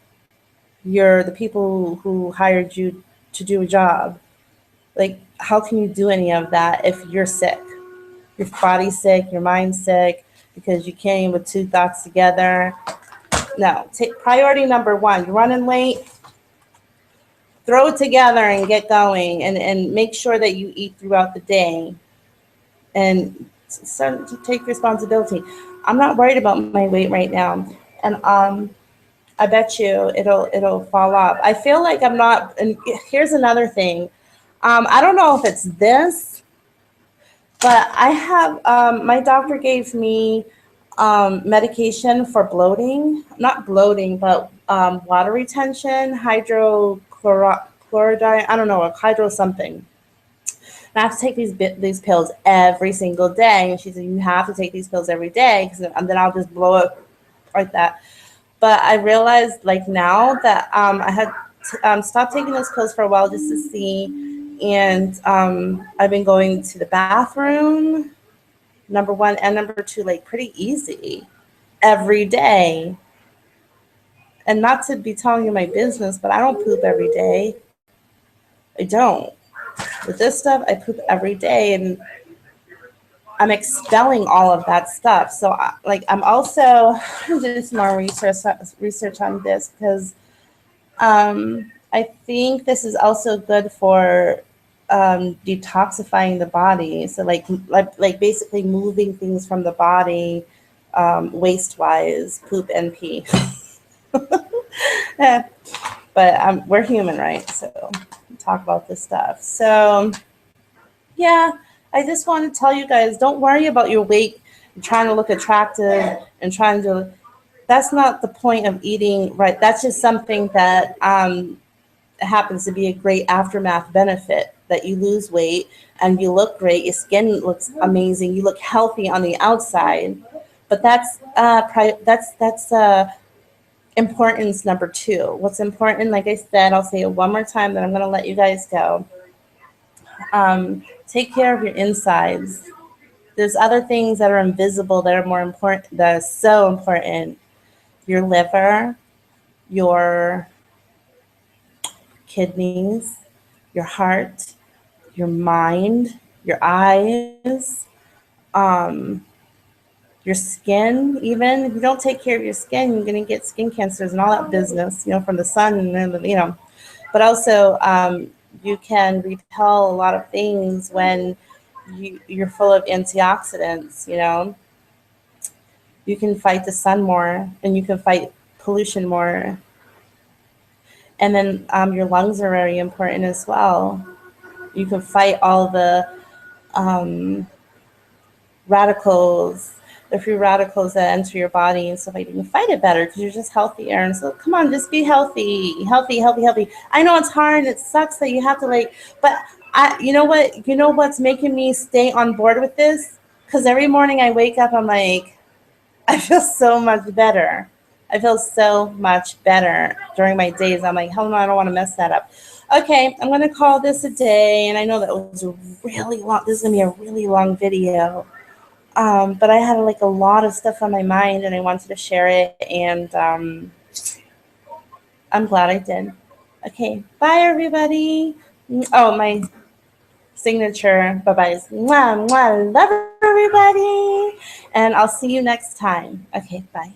the people who hired you to do a job. Like, how can you do any of that if you're sick? Your body's sick, your mind's sick, because you can't even put 2 thoughts together. No, take priority number one. You're running late. Throw it together and get going, and make sure that you eat throughout the day and start to take responsibility. I'm not worried about my weight right now. And I bet you it'll fall off. I feel like I'm not, and here's another thing. I don't know if it's this, but I have, my doctor gave me medication for bloating, not bloating, but water retention, hydrochloride, I don't know, hydro something. I have to take these pills every single day. And she said, you have to take these pills every day, and then I'll just blow up like that. But I realized like now that I had stopped taking those pills for a while just to see. And I've been going to the bathroom, number one, and number two, like pretty easy every day. And not to be telling you my business, but I don't poop every day. I don't. With this stuff, I poop every day, and I'm expelling all of that stuff. So, I'm also doing some more research on this because I think this is also good for detoxifying the body. So, like basically moving things from the body, waste wise, poop and pee. But we're human, right? So talk about this stuff. So yeah, I just want to tell you guys, don't worry about your weight and trying to look attractive and trying to, that's not the point of eating, right? That's just something that happens to be a great aftermath benefit, that you lose weight and you look great, your skin looks amazing, you look healthy on the outside. But that's importance number two. What's important, like I said, I'll say it one more time, then I'm going to let you guys go. Take care of your insides. There's other things that are invisible that are more important, that are so important. Your liver, your kidneys, your heart, your mind, your eyes, your skin. Even if you don't take care of your skin, you're going to get skin cancers and all that business, from the sun, and but also you can repel a lot of things when you're full of antioxidants. You can fight the sun more, and you can fight pollution more. And then your lungs are very important as well. You can fight all the radicals, the free radicals that enter your body and stuff like that. You can fight it better because you're just healthier. And so come on, just be healthy. I know it's hard. It sucks that you have to but you know what's making me stay on board with this? Because every morning I wake up, I'm like, I feel so much better. I feel so much better during my days. I'm like, hell no, I don't want to mess that up. Okay, I'm going to call this a day. And I know that was a really long, this is going to be a really long video. But I had a lot of stuff on my mind and I wanted to share it. And I'm glad I did. Okay, bye everybody. Oh, my signature bye-byes. Mwah, mwah. Love everybody. And I'll see you next time. Okay, bye.